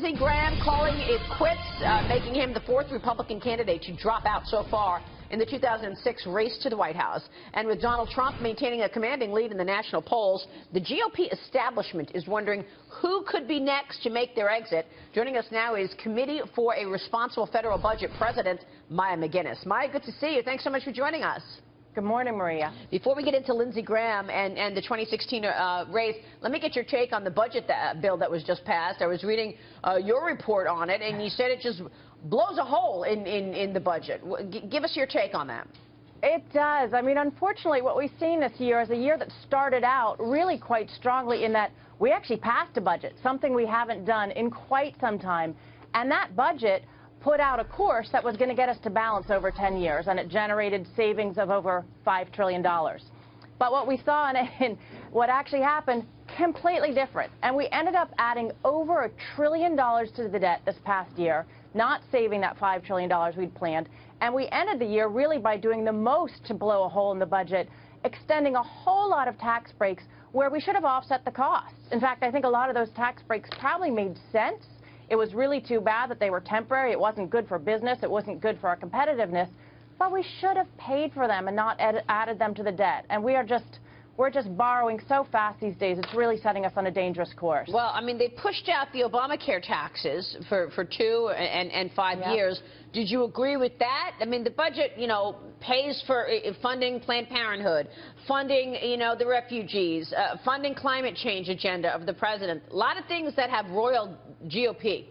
Lindsey Graham calling it quits, making him the fourth Republican candidate to drop out so far in the 2006 race to the White House. And with Donald Trump maintaining a commanding lead in the national polls, the GOP establishment is wondering who could be next to make their exit. Joining us now is Committee for a Responsible Federal Budget President Maya MacGuineas. Maya, good to see you. Thanks so much for joining us. Good morning, Maria. Before we get into Lindsey Graham and the 2016 race, let me get your take on the budget bill that was just passed. I was reading your report on it, and you said it just blows a hole in the budget. Give us your take on that. It does. I mean, unfortunately, what we've seen this year is a year that started out really quite strongly in that we actually passed a budget, something we haven't done in quite some time. And that budget put out a course that was going to get us to balance over 10 years, and it generated savings of over $5 trillion. But what we saw and what actually happened, completely different. And we ended up adding over $1 trillion to the debt this past year, not saving that $5 trillion we'd planned. And we ended the year really by doing the most to blow a hole in the budget, extending a whole lot of tax breaks where we should have offset the costs. In fact, I think a lot of those tax breaks probably made sense. It was really too bad that they were temporary. It wasn't good for business. It wasn't good for our competitiveness. But we should have paid for them and not added them to the debt. And we're just borrowing so fast these days. It's really setting us on a dangerous course. Well, I mean, they pushed out the Obamacare taxes for 2 and 5 years. Did you agree with that? I mean, the budget, you know, pays for funding Planned Parenthood, funding, you know, the refugees, funding climate change agenda of the president. A lot of things that have royal GOP.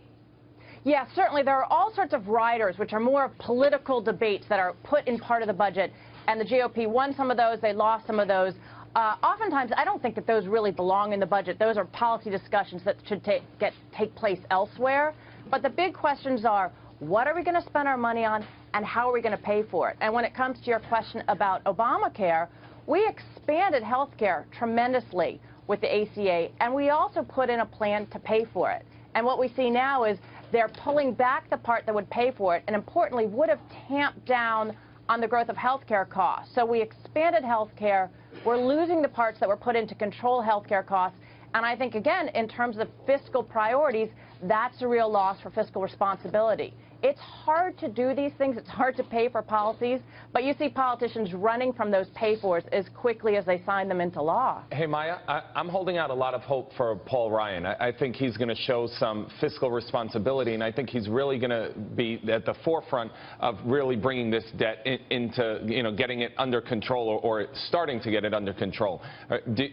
Yeah, certainly. There are all sorts of riders, which are more political debates that are put in part of the budget. And the GOP won some of those. They lost some of those. Oftentimes, I don't think that those really belong in the budget. Those are policy discussions that should take place elsewhere. But the big questions are, what are we going to spend our money on, and how are we going to pay for it? And when it comes to your question about Obamacare, we expanded health care tremendously with the ACA, and we also put in a plan to pay for it. And what we see now is they're pulling back the part that would pay for it, and importantly, would have tamped down on the growth of health care costs. So we expanded health care. We're losing the parts that were put in to control health care costs. And I think, again, in terms of fiscal priorities, that's a real loss for fiscal responsibility. It's hard to do these things. It's hard to pay for policies, but you see politicians running from those pay-fors as quickly as they sign them into law. Hey, Maya, I'm holding out a lot of hope for Paul Ryan. I think he's going to show some fiscal responsibility, and I think he's really going to be at the forefront of really bringing this debt into, you know, getting it under control or starting to get it under control.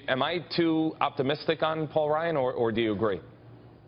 Am I too optimistic on Paul Ryan, or do you agree?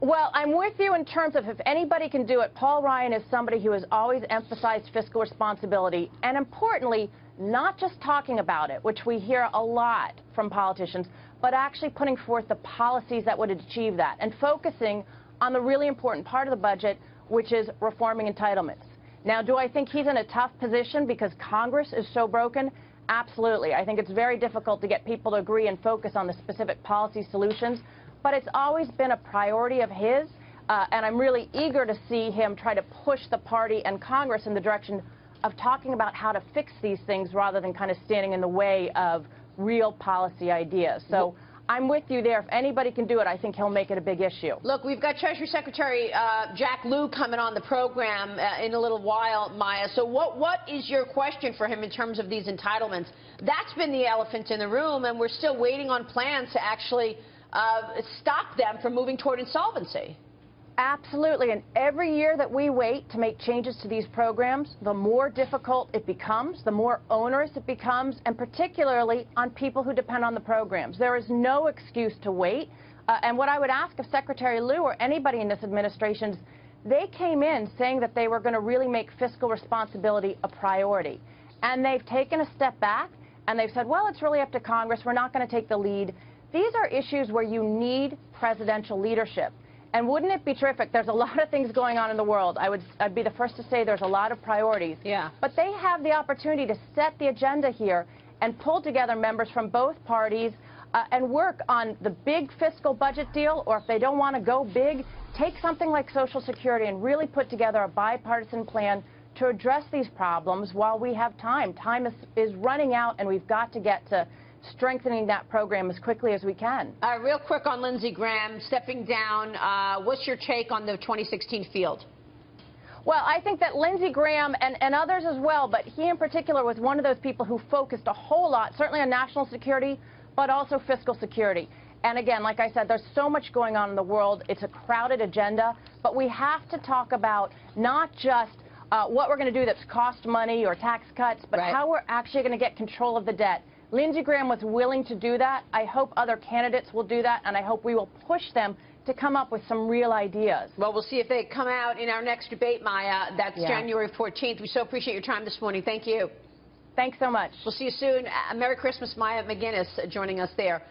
Well, I'm with you in terms of if anybody can do it. Paul Ryan is somebody who has always emphasized fiscal responsibility, and importantly, not just talking about it, which we hear a lot from politicians, but actually putting forth the policies that would achieve that and focusing on the really important part of the budget, which is reforming entitlements. Now, do I think he's in a tough position because Congress is so broken? Absolutely. I think it's very difficult to get people to agree and focus on the specific policy solutions. But it's always been a priority of his, and I'm really eager to see him try to push the party and Congress in the direction of talking about how to fix these things rather than kind of standing in the way of real policy ideas. So I'm with you there. If anybody can do it, I think he'll make it a big issue. Look, we've got Treasury Secretary Jack Lew coming on the program in a little while, Maya. So what is your question for him in terms of these entitlements? That's been the elephant in the room, and we're still waiting on plans to actually stop them from moving toward insolvency. Absolutely. And every year that we wait to make changes to these programs, the more difficult it becomes, the more onerous it becomes, and particularly on people who depend on the programs. There is no excuse to wait. And what I would ask of Secretary Lew or anybody in this administration is they came in saying that they were going to really make fiscal responsibility a priority. And they've taken a step back, and they've said, well, it's really up to Congress. We're not going to take the lead. These are issues where you need presidential leadership. And wouldn't it be terrific? There's a lot of things going on in the world. I'd be the first to say there's a lot of priorities. Yeah. But they have the opportunity to set the agenda here and pull together members from both parties and work on the big fiscal budget deal, or if they don't want to go big, take something like Social Security and really put together a bipartisan plan to address these problems while we have time. Time is running out, and we've got to get to strengthening that program as quickly as we can. Real quick on Lindsey Graham stepping down. What's your take on the 2016 field? Well, I think that Lindsey Graham and others as well, but he in particular was one of those people who focused a whole lot, certainly on national security, but also fiscal security. And again, like I said, there's so much going on in the world. It's a crowded agenda, but we have to talk about not just what we're going to do that's cost money or tax cuts, but how we're actually going to get control of the debt. Lindsey Graham was willing to do that. I hope other candidates will do that, and I hope we will push them to come up with some real ideas. Well, we'll see if they come out in our next debate, Maya. That's January 14th. We so appreciate your time this morning. Thank you. Thanks so much. We'll see you soon. Merry Christmas, Maya MacGuineas, joining us there.